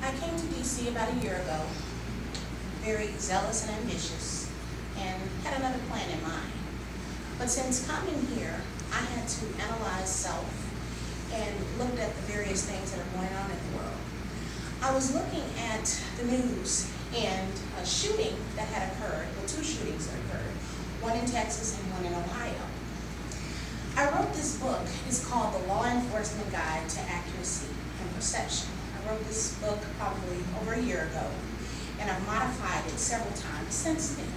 I came to DC about a year ago, very zealous and ambitious, and had another plan in mind. But since coming here, I had to analyze self and looked at the various things that are going on in the world. I was looking at the news and a shooting that had occurred, well, two shootings that occurred, one in Texas and one in Ohio. I wrote this book. It's called The Law Enforcement Guide to Accuracy and Perception. I wrote this book probably over a year ago, and I've modified it several times since then.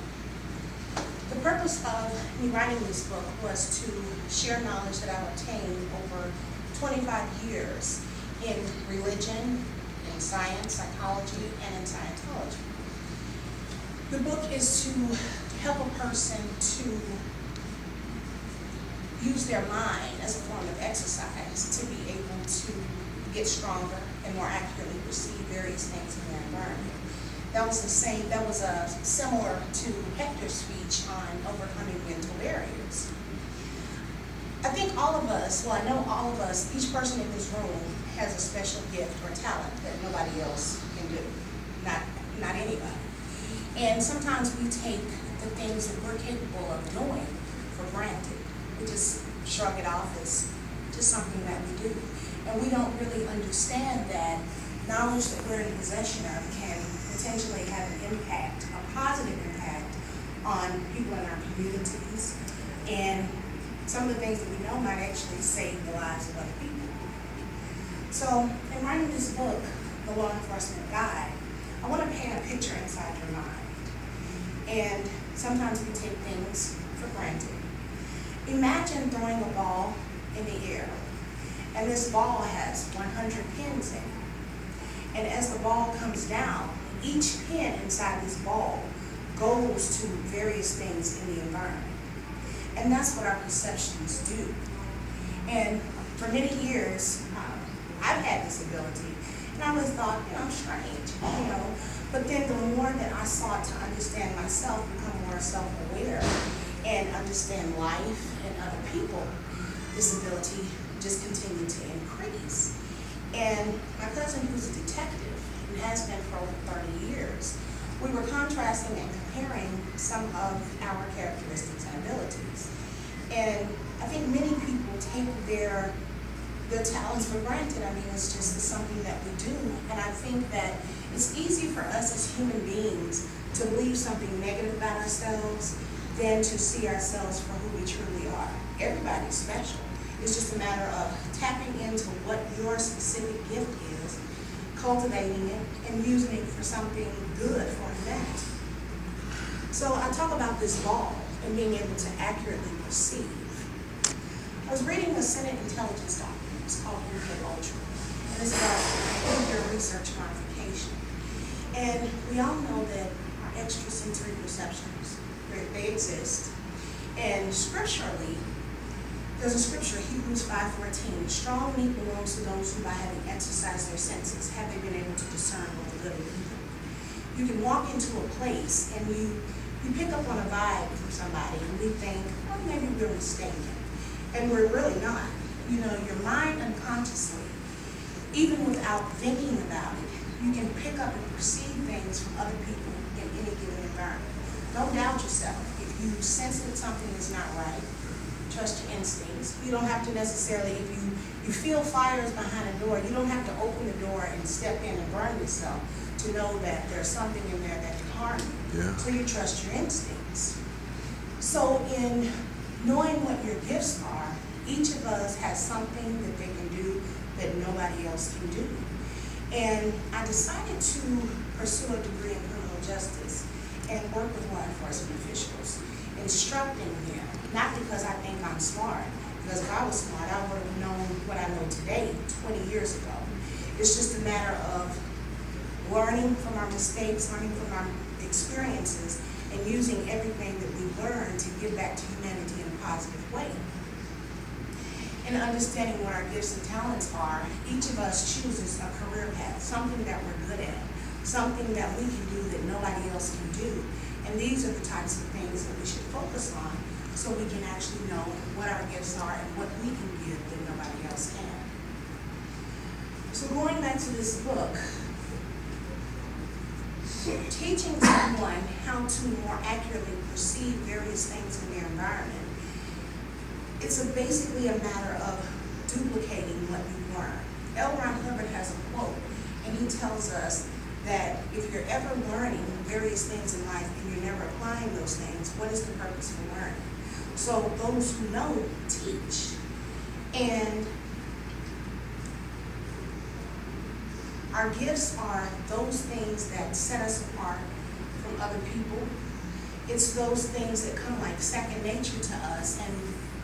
The purpose of me writing this book was to share knowledge that I've obtained over 25 years in religion, in science, psychology, and in Scientology. The book is to help a person to use their mind as a form of exercise to be able to get stronger and more accurately perceive various things in their environment. That was similar to Hector's speech on overcoming mental barriers. I think all of us, well, I know all of us, each person in this room has a special gift or talent that nobody else can do, not anybody. And sometimes we take the things that we're capable of doing for granted. We just shrug it off as just something that we do. And we don't really understand that knowledge that we're in possession of can potentially have an impact, a positive impact on people in our communities. And some of the things that we know might actually save the lives of other people. So in writing this book, The Law Enforcement Guide, I want to paint a picture inside your mind. And sometimes we take things for granted. Imagine throwing a ball in the air, and this ball has 100 pins in it. And as the ball comes down, each pin inside this ball goes to various things in the environment. And that's what our perceptions do. And for many years, I've had this ability, and I always thought, I'm strange, But then the more that I sought to understand myself, become more self-aware, and understand life and other people, this ability just continued to increase. And my cousin, who's a detective, and has been for over 30 years, we were contrasting and comparing some of our characteristics and abilities. And I think many people take their talents for granted. I mean, it's just something that we do. And I think that it's easy for us as human beings to believe something negative about ourselves than to see ourselves for who we truly are. Everybody's special. It's just a matter of tapping into what your specific gift is, cultivating it, and using it for something good for humanity. So I talk about this ball and being able to accurately perceive. I was reading a Senate intelligence document. It's called Ultra, and it's about behavior research modification. And we all know that our extrasensory perceptions, they exist. And scripturally, there's a scripture, Hebrews 5:14, strong meat belongs to those who by having exercised their senses have they been able to discern what the good and evil. You can walk into a place and you pick up on a vibe from somebody and we think, oh, maybe we're mistaken. And we're really not. Your mind unconsciously, even without thinking about it, you can pick up and perceive things from other people in any given environment. Don't doubt yourself. If you sense that something is not right, trust your instincts. You don't have to necessarily, if you feel fires behind a door, you don't have to open the door and step in and burn yourself to know that there's something in there that can harm you. Yeah. So you trust your instincts. So in knowing what your gifts are, each of us has something that they can do that nobody else can do. And I decided to pursue a degree in criminal justice and work with law enforcement officials, instructing them, not because I think I'm smart, because if I was smart, I would have known what I know today 20 years ago. It's just a matter of learning from our mistakes, learning from our experiences, and using everything that we've learned to give back to humanity in a positive way. And understanding what our gifts and talents are, each of us chooses a career path, something that we're good at, something that we can do that nobody else can do. And these are the types of things that we should focus on so we can actually know what our gifts are and what we can give that nobody else can. So going back to this book, teaching someone how to more accurately perceive various things in their environment, it's basically a matter of duplicating what you learn. L. Ron Hubbard has a quote, and he tells us that if you're ever learning various things in life and you're never applying those things, what is the purpose for learning? So those who know teach. And our gifts are those things that set us apart from other people. It's those things that come like second nature to us, and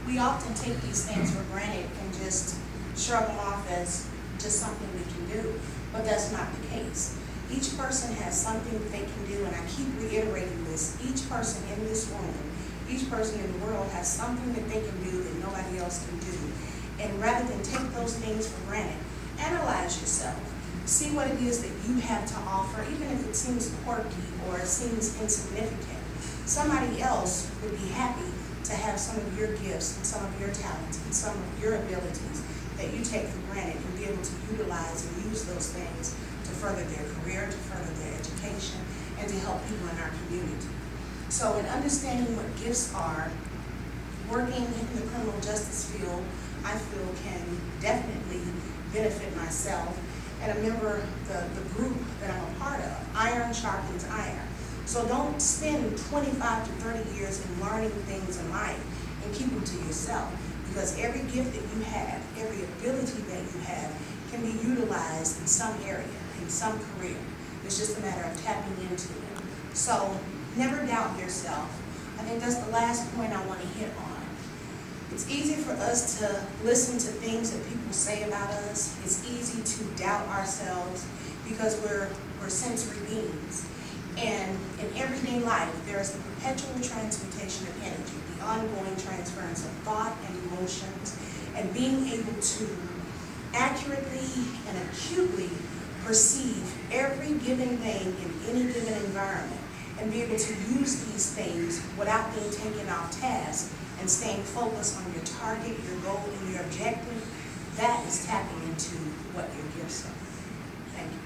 we often take these things for granted and just shrug them off as just something we can do, but that's not the case. Each person has something that they can do, and I keep reiterating this. Each person in this room, each person in the world has something that they can do that nobody else can do. And rather than take those things for granted, analyze yourself. See what it is that you have to offer, even if it seems quirky or it seems insignificant. Somebody else would be happy to have some of your gifts and some of your talents and some of your abilities that you take for granted and be able to utilize and use those things to further their career, to further their education, and to help people in our community. So in understanding what gifts are, working in the criminal justice field, I feel can definitely benefit myself and a member of the group that I'm a part of. Iron sharpens iron. So don't spend 25 to 30 years in learning things in life and keep them to yourself, because every gift that you have, every ability that you have can be utilized in some area, in some career. It's just a matter of tapping into it. So never doubt yourself. I think that's the last point I want to hit on. It's easy for us to listen to things that people say about us. It's easy to doubt ourselves because we're sensory beings. And in everyday life, there is the perpetual transmutation of energy, the ongoing transference of thought and emotions, and being able to accurately and acutely perceive every given thing in any given environment, and be able to use these things without being taken off task and staying focused on your target, your goal, and your objective. That is tapping into what your gifts are. Thank you.